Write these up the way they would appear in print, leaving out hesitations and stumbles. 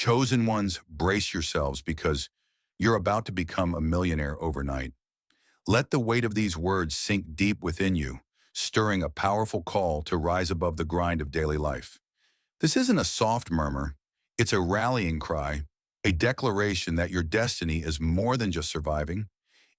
Chosen ones, brace yourselves because you're about to become a millionaire overnight. Let the weight of these words sink deep within you, stirring a powerful call to rise above the grind of daily life. This isn't a soft murmur, it's a rallying cry, a declaration that your destiny is more than just surviving.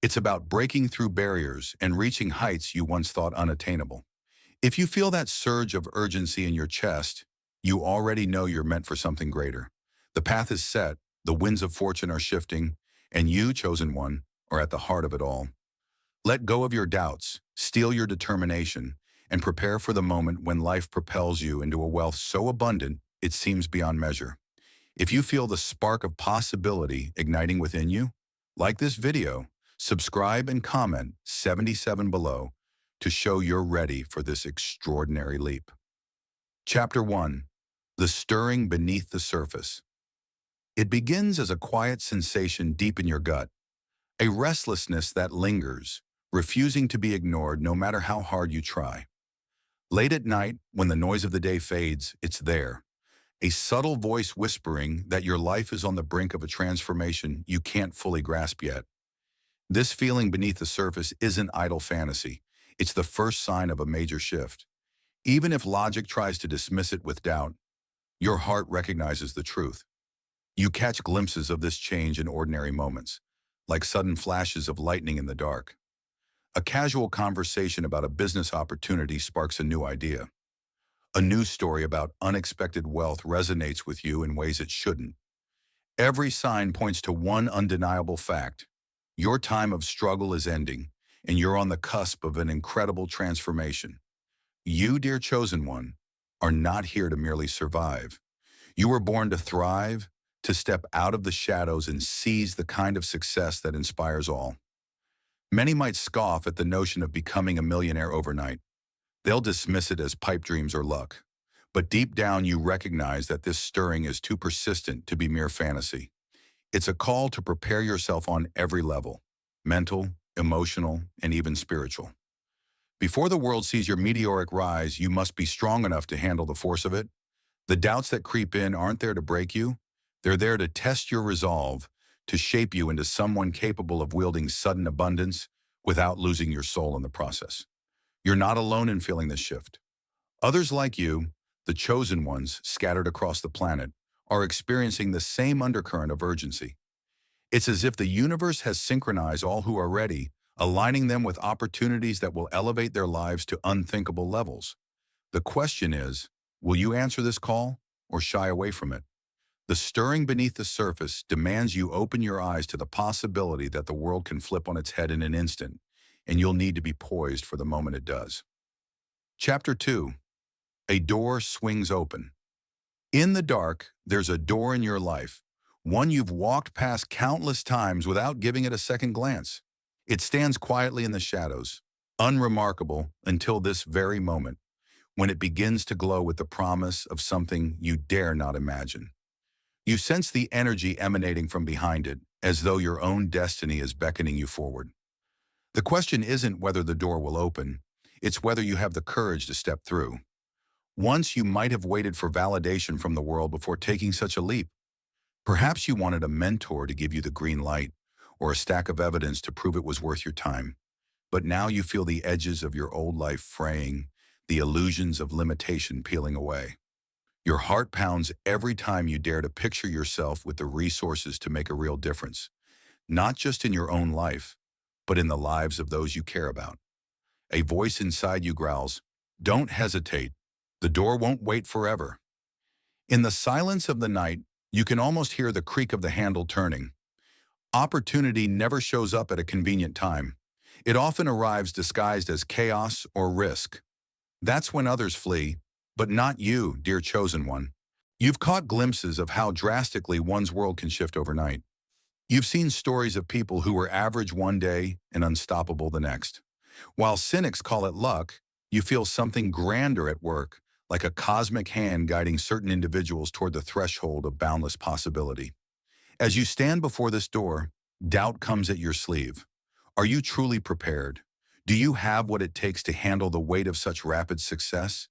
It's about breaking through barriers and reaching heights you once thought unattainable. If you feel that surge of urgency in your chest, you already know you're meant for something greater. The path is set, the winds of fortune are shifting, and you, chosen one, are at the heart of it all. Let go of your doubts, steel your determination, and prepare for the moment when life propels you into a wealth so abundant it seems beyond measure. If you feel the spark of possibility igniting within you, like this video, subscribe and comment 77 below to show you're ready for this extraordinary leap. Chapter 1. The Stirring Beneath the Surface. It begins as a quiet sensation deep in your gut, a restlessness that lingers, refusing to be ignored no matter how hard you try. Late at night, when the noise of the day fades, it's there, a subtle voice whispering that your life is on the brink of a transformation you can't fully grasp yet. This feeling beneath the surface isn't idle fantasy. It's the first sign of a major shift. Even if logic tries to dismiss it with doubt, your heart recognizes the truth. You catch glimpses of this change in ordinary moments, like sudden flashes of lightning in the dark. A casual conversation about a business opportunity sparks a new idea. A news story about unexpected wealth resonates with you in ways it shouldn't. Every sign points to one undeniable fact. Your time of struggle is ending, and you're on the cusp of an incredible transformation. You, dear chosen one, are not here to merely survive. You were born to thrive, to step out of the shadows and seize the kind of success that inspires all. Many might scoff at the notion of becoming a millionaire overnight. They'll dismiss it as pipe dreams or luck. But deep down you recognize that this stirring is too persistent to be mere fantasy. It's a call to prepare yourself on every level, mental, emotional, and even spiritual. Before the world sees your meteoric rise, you must be strong enough to handle the force of it. The doubts that creep in aren't there to break you. They're there to test your resolve, to shape you into someone capable of wielding sudden abundance without losing your soul in the process. You're not alone in feeling this shift. Others like you, the chosen ones scattered across the planet, are experiencing the same undercurrent of urgency. It's as if the universe has synchronized all who are ready, aligning them with opportunities that will elevate their lives to unthinkable levels. The question is, will you answer this call or shy away from it? The stirring beneath the surface demands you open your eyes to the possibility that the world can flip on its head in an instant, and you'll need to be poised for the moment it does. Chapter 2. A door swings open. In the dark, there's a door in your life, one you've walked past countless times without giving it a second glance. It stands quietly in the shadows, unremarkable until this very moment, when it begins to glow with the promise of something you dare not imagine. You sense the energy emanating from behind it, as though your own destiny is beckoning you forward. The question isn't whether the door will open, it's whether you have the courage to step through. Once you might have waited for validation from the world before taking such a leap. Perhaps you wanted a mentor to give you the green light, or a stack of evidence to prove it was worth your time. But now you feel the edges of your old life fraying, the illusions of limitation peeling away. Your heart pounds every time you dare to picture yourself with the resources to make a real difference, not just in your own life, but in the lives of those you care about. A voice inside you growls, "Don't hesitate. The door won't wait forever." In the silence of the night, you can almost hear the creak of the handle turning. Opportunity never shows up at a convenient time. It often arrives disguised as chaos or risk. That's when others flee, but not you, dear chosen one. You've caught glimpses of how drastically one's world can shift overnight. You've seen stories of people who were average one day and unstoppable the next. While cynics call it luck, you feel something grander at work, like a cosmic hand guiding certain individuals toward the threshold of boundless possibility. As you stand before this door, doubt comes at your sleeve. Are you truly prepared? Do you have what it takes to handle the weight of such rapid success?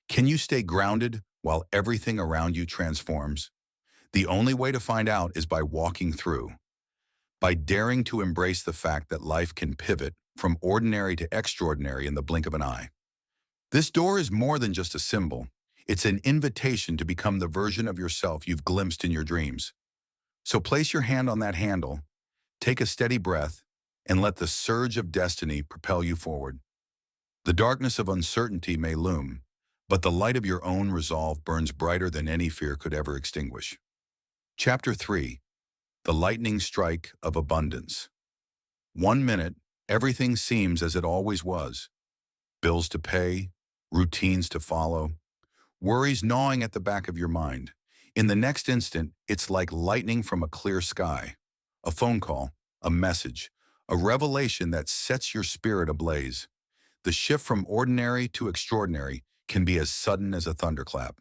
Can you stay grounded while everything around you transforms? The only way to find out is by walking through, by daring to embrace the fact that life can pivot from ordinary to extraordinary in the blink of an eye. This door is more than just a symbol. It's an invitation to become the version of yourself you've glimpsed in your dreams. So place your hand on that handle, take a steady breath, and let the surge of destiny propel you forward. The darkness of uncertainty may loom, but the light of your own resolve burns brighter than any fear could ever extinguish. Chapter 3. The Lightning Strike of Abundance. 1 minute, everything seems as it always was. Bills to pay, routines to follow, worries gnawing at the back of your mind. In the next instant, it's like lightning from a clear sky. A phone call, a message, a revelation that sets your spirit ablaze. The shift from ordinary to extraordinary can be as sudden as a thunderclap.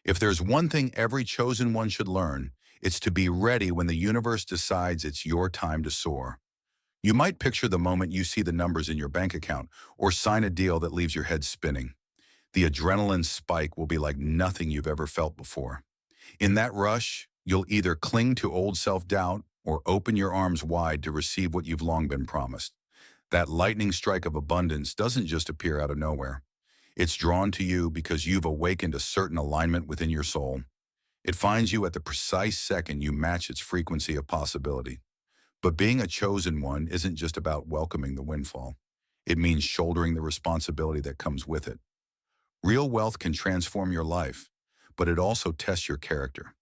If there's one thing every chosen one should learn, it's to be ready when the universe decides it's your time to soar. You might picture the moment you see the numbers in your bank account or sign a deal that leaves your head spinning. The adrenaline spike will be like nothing you've ever felt before. In that rush, you'll either cling to old self-doubt or open your arms wide to receive what you've long been promised. That lightning strike of abundance doesn't just appear out of nowhere. It's drawn to you because you've awakened a certain alignment within your soul. It finds you at the precise second you match its frequency of possibility. But being a chosen one isn't just about welcoming the windfall. It means shouldering the responsibility that comes with it. Real wealth can transform your life, but it also tests your character.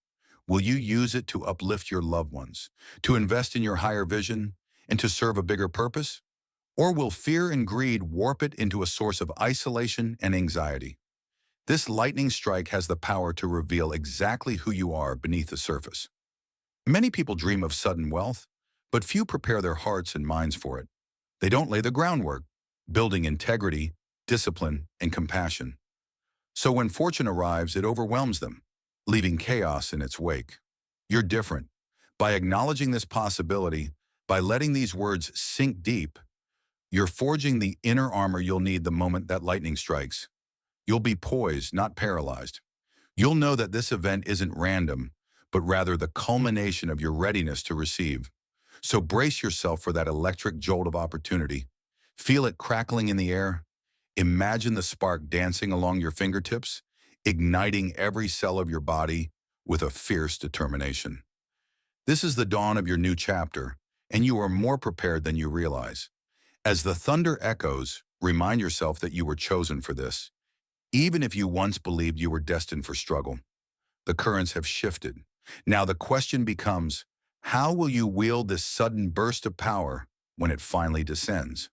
Will you use it to uplift your loved ones, to invest in your higher vision, and to serve a bigger purpose? Or will fear and greed warp it into a source of isolation and anxiety? This lightning strike has the power to reveal exactly who you are beneath the surface. Many people dream of sudden wealth, but few prepare their hearts and minds for it. They don't lay the groundwork, building integrity, discipline, and compassion. So when fortune arrives, it overwhelms them, leaving chaos in its wake. You're different. By acknowledging this possibility, by letting these words sink deep, you're forging the inner armor you'll need the moment that lightning strikes. You'll be poised, not paralyzed. You'll know that this event isn't random, but rather the culmination of your readiness to receive. So brace yourself for that electric jolt of opportunity. Feel it crackling in the air. Imagine the spark dancing along your fingertips, igniting every cell of your body with a fierce determination. This is the dawn of your new chapter, and you are more prepared than you realize. As the thunder echoes, remind yourself that you were chosen for this, even if you once believed you were destined for struggle. The currents have shifted. Now the question becomes, how will you wield this sudden burst of power when it finally descends?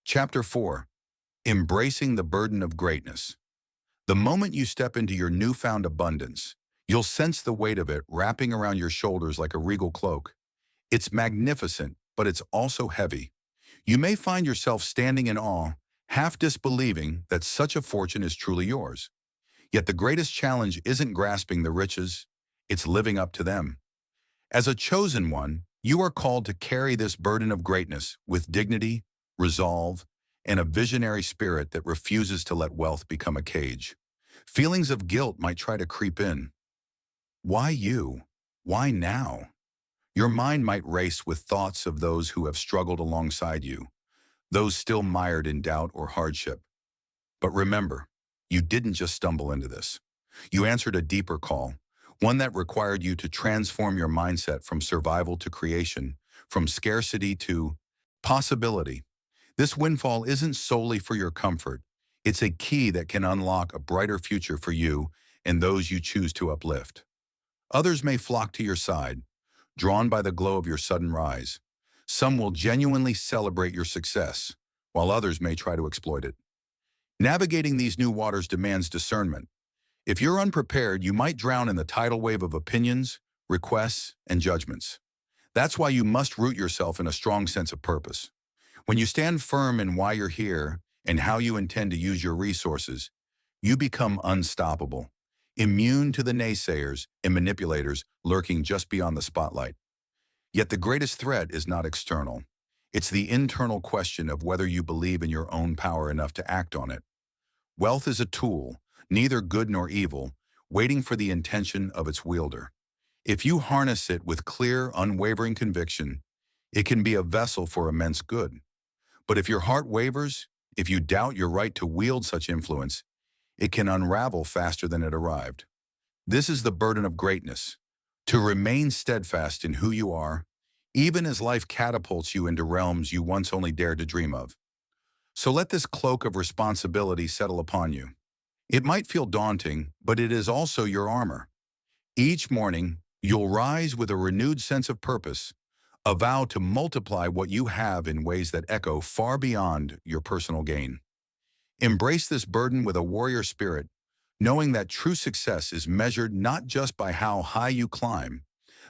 Chapter 4. Embracing the Burden of Greatness. The moment you step into your newfound abundance, you'll sense the weight of it wrapping around your shoulders like a regal cloak. It's magnificent, but it's also heavy. You may find yourself standing in awe, half disbelieving that such a fortune is truly yours. Yet the greatest challenge isn't grasping the riches, it's living up to them. As a chosen one, you are called to carry this burden of greatness with dignity, resolve, and a visionary spirit that refuses to let wealth become a cage. Feelings of guilt might try to creep in. Why you? Why now? Your mind might race with thoughts of those who have struggled alongside you, those still mired in doubt or hardship. But remember, you didn't just stumble into this. You answered a deeper call, one that required you to transform your mindset from survival to creation, from scarcity to possibility. This windfall isn't solely for your comfort. It's a key that can unlock a brighter future for you and those you choose to uplift. Others may flock to your side, drawn by the glow of your sudden rise. Some will genuinely celebrate your success, while others may try to exploit it. Navigating these new waters demands discernment. If you're unprepared, you might drown in the tidal wave of opinions, requests, and judgments. That's why you must root yourself in a strong sense of purpose. When you stand firm in why you're here and how you intend to use your resources, you become unstoppable, immune to the naysayers and manipulators lurking just beyond the spotlight. Yet the greatest threat is not external. It's the internal question of whether you believe in your own power enough to act on it. Wealth is a tool, neither good nor evil, waiting for the intention of its wielder. If you harness it with clear, unwavering conviction, it can be a vessel for immense good. But if your heart wavers, if you doubt your right to wield such influence, it can unravel faster than it arrived. This is the burden of greatness, to remain steadfast in who you are, even as life catapults you into realms you once only dared to dream of. So let this cloak of responsibility settle upon you. It might feel daunting, but it is also your armor. Each morning, you'll rise with a renewed sense of purpose, a vow to multiply what you have in ways that echo far beyond your personal gain. Embrace this burden with a warrior spirit, knowing that true success is measured not just by how high you climb,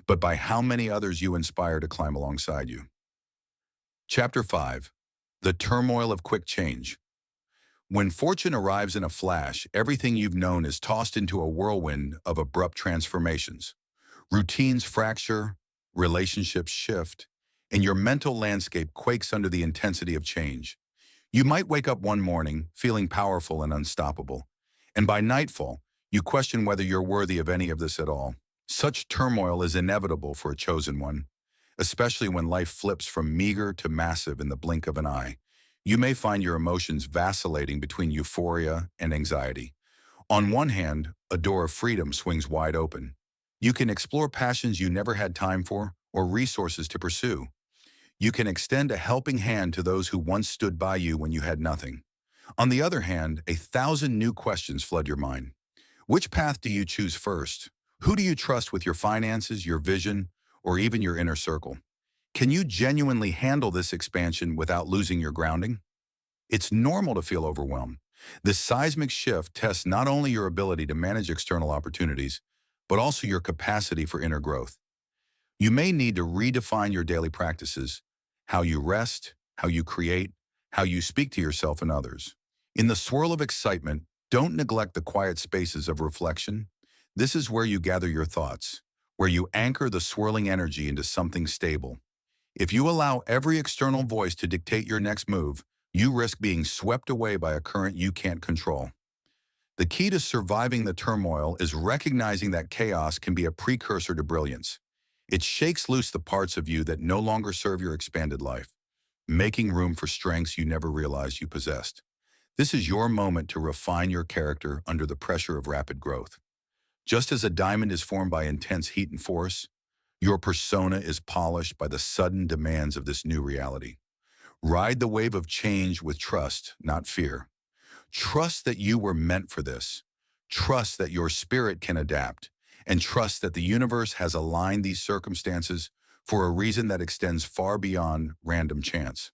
but by how many others you inspire to climb alongside you. Chapter 5. The Turmoil of Quick Change. When fortune arrives in a flash, everything you've known is tossed into a whirlwind of abrupt transformations. Routines fracture, relationships shift, and your mental landscape quakes under the intensity of change. You might wake up one morning feeling powerful and unstoppable, and by nightfall, you question whether you're worthy of any of this at all. Such turmoil is inevitable for a chosen one, especially when life flips from meager to massive in the blink of an eye. You may find your emotions vacillating between euphoria and anxiety. On one hand, a door of freedom swings wide open. You can explore passions you never had time for or resources to pursue. You can extend a helping hand to those who once stood by you when you had nothing. On the other hand, 1,000 new questions flood your mind. Which path do you choose first? Who do you trust with your finances, your vision, or even your inner circle? Can you genuinely handle this expansion without losing your grounding? It's normal to feel overwhelmed. This seismic shift tests not only your ability to manage external opportunities, but also your capacity for inner growth. You may need to redefine your daily practices, how you rest, how you create, how you speak to yourself and others. In the swirl of excitement, don't neglect the quiet spaces of reflection. This is where you gather your thoughts, where you anchor the swirling energy into something stable. If you allow every external voice to dictate your next move, you risk being swept away by a current you can't control. The key to surviving the turmoil is recognizing that chaos can be a precursor to brilliance. It shakes loose the parts of you that no longer serve your expanded life, making room for strengths you never realized you possessed. This is your moment to refine your character under the pressure of rapid growth. Just as a diamond is formed by intense heat and force, your persona is polished by the sudden demands of this new reality. Ride the wave of change with trust, not fear. Trust that you were meant for this. Trust that your spirit can adapt. And trust that the universe has aligned these circumstances for a reason that extends far beyond random chance.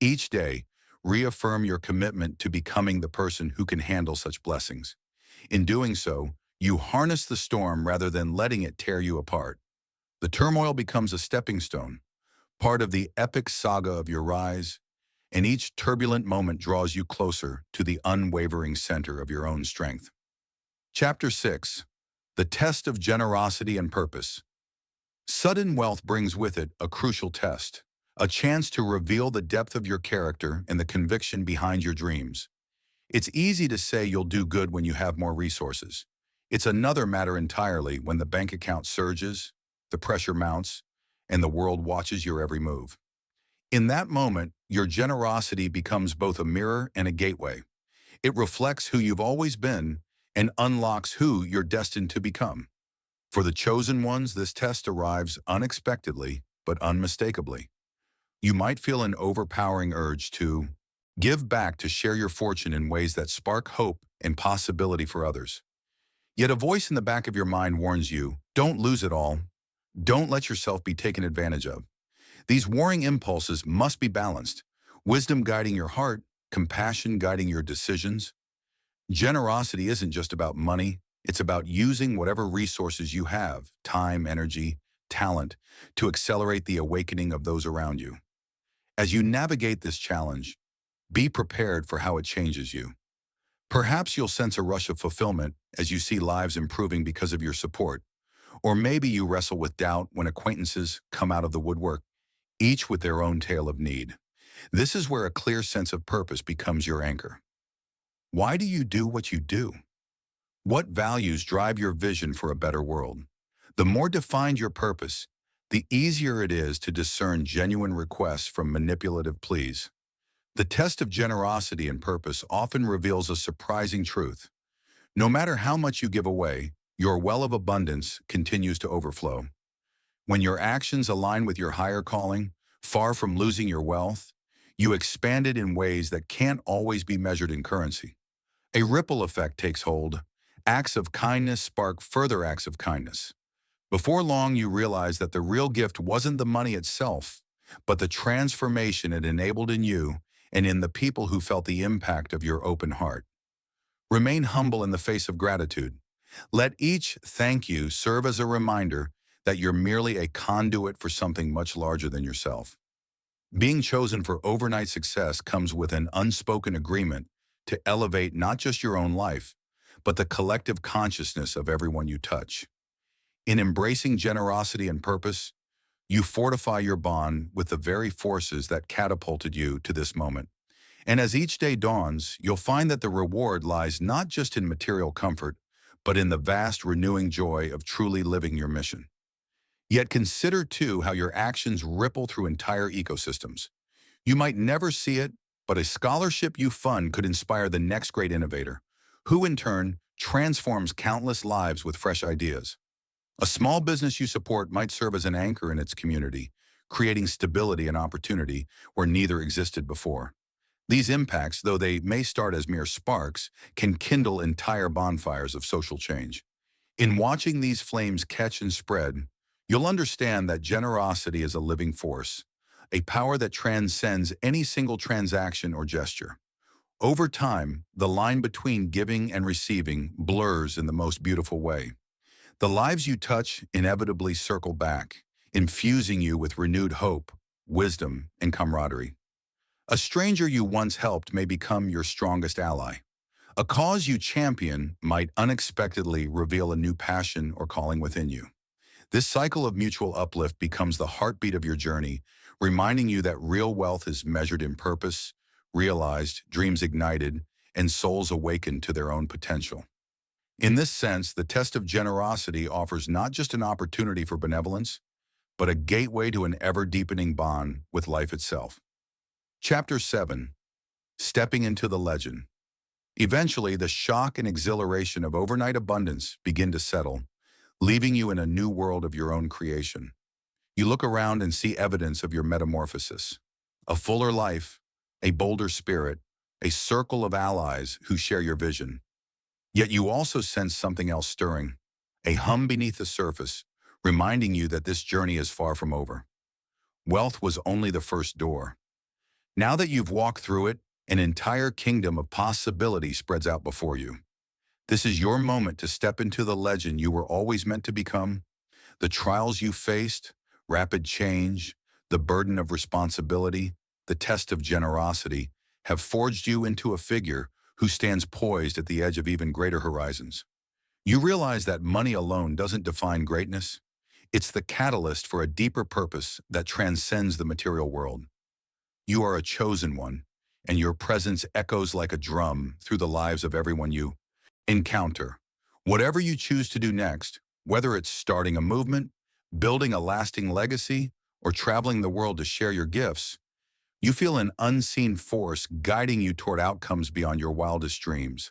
Each day, reaffirm your commitment to becoming the person who can handle such blessings. In doing so, you harness the storm rather than letting it tear you apart. The turmoil becomes a stepping stone, part of the epic saga of your rise, and each turbulent moment draws you closer to the unwavering center of your own strength. Chapter 6. The Test of Generosity and Purpose. Sudden wealth brings with it a crucial test, a chance to reveal the depth of your character and the conviction behind your dreams. It's easy to say you'll do good when you have more resources. It's another matter entirely when the bank account surges, the pressure mounts, and the world watches your every move. In that moment, your generosity becomes both a mirror and a gateway. It reflects who you've always been and unlocks who you're destined to become. For the chosen ones, this test arrives unexpectedly, but unmistakably. You might feel an overpowering urge to give back, to share your fortune in ways that spark hope and possibility for others. Yet a voice in the back of your mind warns you, don't lose it all. Don't let yourself be taken advantage of. These warring impulses must be balanced. Wisdom guiding your heart, compassion guiding your decisions. Generosity isn't just about money. It's about using whatever resources you have, time, energy, talent, to accelerate the awakening of those around you. As you navigate this challenge, be prepared for how it changes you. Perhaps you'll sense a rush of fulfillment as you see lives improving because of your support. Or maybe you wrestle with doubt when acquaintances come out of the woodwork, each with their own tale of need. This is where a clear sense of purpose becomes your anchor. Why do you do what you do? What values drive your vision for a better world? The more defined your purpose, the easier it is to discern genuine requests from manipulative pleas. The test of generosity and purpose often reveals a surprising truth. No matter how much you give away, your well of abundance continues to overflow. When your actions align with your higher calling, far from losing your wealth, you expand it in ways that can't always be measured in currency. A ripple effect takes hold. Acts of kindness spark further acts of kindness. Before long, you realize that the real gift wasn't the money itself, but the transformation it enabled in you and in the people who felt the impact of your open heart. Remain humble in the face of gratitude. Let each thank you serve as a reminder that you're merely a conduit for something much larger than yourself. Being chosen for overnight success comes with an unspoken agreement to elevate not just your own life, but the collective consciousness of everyone you touch. In embracing generosity and purpose, you fortify your bond with the very forces that catapulted you to this moment. And as each day dawns, you'll find that the reward lies not just in material comfort, but in the vast renewing joy of truly living your mission. Yet consider too how your actions ripple through entire ecosystems. You might never see it, but a scholarship you fund could inspire the next great innovator, who in turn transforms countless lives with fresh ideas. A small business you support might serve as an anchor in its community, creating stability and opportunity where neither existed before. These impacts, though they may start as mere sparks, can kindle entire bonfires of social change. In watching these flames catch and spread, you'll understand that generosity is a living force, a power that transcends any single transaction or gesture. Over time, the line between giving and receiving blurs in the most beautiful way. The lives you touch inevitably circle back, infusing you with renewed hope, wisdom, and camaraderie. A stranger you once helped may become your strongest ally. A cause you champion might unexpectedly reveal a new passion or calling within you. This cycle of mutual uplift becomes the heartbeat of your journey, reminding you that real wealth is measured in purpose, realized, dreams ignited, and souls awakened to their own potential. In this sense, the test of generosity offers not just an opportunity for benevolence, but a gateway to an ever-deepening bond with life itself. Chapter 7. Stepping into the legend. Eventually, the shock and exhilaration of overnight abundance begin to settle, leaving you in a new world of your own creation. You look around and see evidence of your metamorphosis. A fuller life, a bolder spirit, a circle of allies who share your vision. Yet you also sense something else stirring, a hum beneath the surface, reminding you that this journey is far from over. Wealth was only the first door. Now that you've walked through it, an entire kingdom of possibility spreads out before you. This is your moment to step into the legend you were always meant to become. The trials you faced, rapid change, the burden of responsibility, the test of generosity, have forged you into a figure who stands poised at the edge of even greater horizons. You realize that money alone doesn't define greatness. It's the catalyst for a deeper purpose that transcends the material world. You are a chosen one, and your presence echoes like a drum through the lives of everyone you encounter. Whatever you choose to do next, whether it's starting a movement, building a lasting legacy, or traveling the world to share your gifts, you feel an unseen force guiding you toward outcomes beyond your wildest dreams.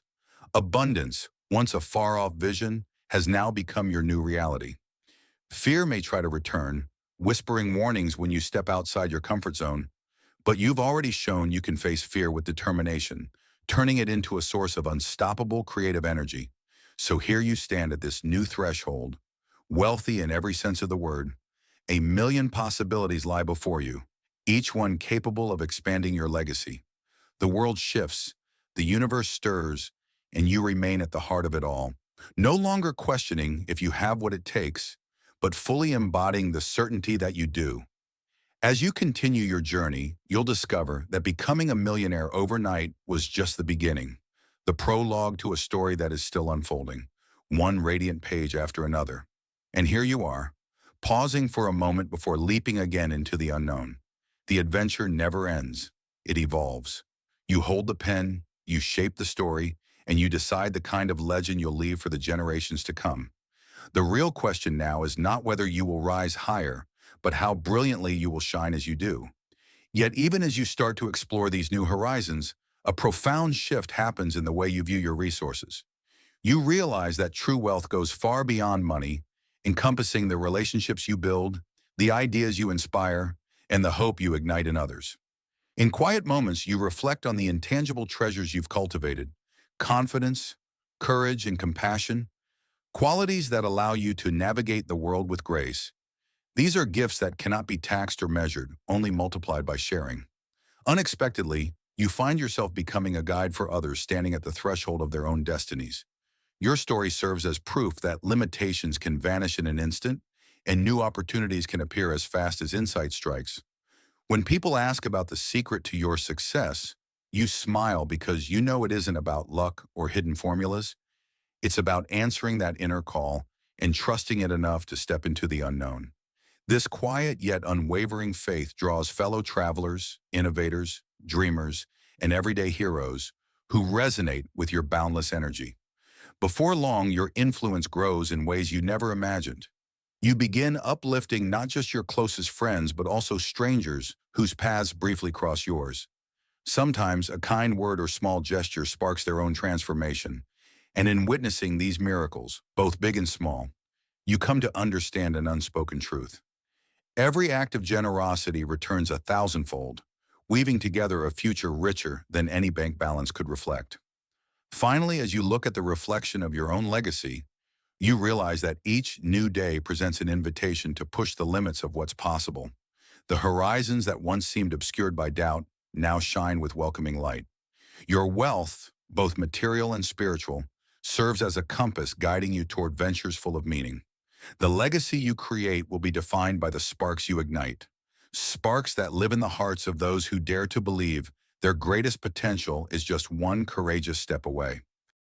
Abundance, once a far-off vision, has now become your new reality. Fear may try to return, whispering warnings when you step outside your comfort zone, but you've already shown you can face fear with determination, turning it into a source of unstoppable creative energy. So here you stand at this new threshold, wealthy in every sense of the word. A million possibilities lie before you, each one capable of expanding your legacy. The world shifts, the universe stirs, and you remain at the heart of it all, no longer questioning if you have what it takes, but fully embodying the certainty that you do. As you continue your journey, you'll discover that becoming a millionaire overnight was just the beginning, the prologue to a story that is still unfolding, one radiant page after another. And here you are, pausing for a moment before leaping again into the unknown. The adventure never ends. It evolves. You hold the pen, you shape the story, and you decide the kind of legend you'll leave for the generations to come. The real question now is not whether you will rise higher, but how brilliantly you will shine as you do. Yet even as you start to explore these new horizons, a profound shift happens in the way you view your resources. You realize that true wealth goes far beyond money, encompassing the relationships you build, the ideas you inspire, and the hope you ignite in others. In quiet moments, you reflect on the intangible treasures you've cultivated: confidence, courage, and compassion, qualities that allow you to navigate the world with grace. These are gifts that cannot be taxed or measured, only multiplied by sharing. Unexpectedly, you find yourself becoming a guide for others standing at the threshold of their own destinies. Your story serves as proof that limitations can vanish in an instant, and new opportunities can appear as fast as insight strikes. When people ask about the secret to your success, you smile because you know it isn't about luck or hidden formulas. It's about answering that inner call and trusting it enough to step into the unknown. This quiet yet unwavering faith draws fellow travelers, innovators, dreamers, and everyday heroes who resonate with your boundless energy. Before long, your influence grows in ways you never imagined. You begin uplifting not just your closest friends, but also strangers whose paths briefly cross yours. Sometimes a kind word or small gesture sparks their own transformation. And in witnessing these miracles, both big and small, you come to understand an unspoken truth. Every act of generosity returns 1,000-fold, weaving together a future richer than any bank balance could reflect. Finally, as you look at the reflection of your own legacy, you realize that each new day presents an invitation to push the limits of what's possible. The horizons that once seemed obscured by doubt now shine with welcoming light. Your wealth, both material and spiritual, serves as a compass guiding you toward ventures full of meaning. The legacy you create will be defined by the sparks you ignite, sparks that live in the hearts of those who dare to believe their greatest potential is just one courageous step away.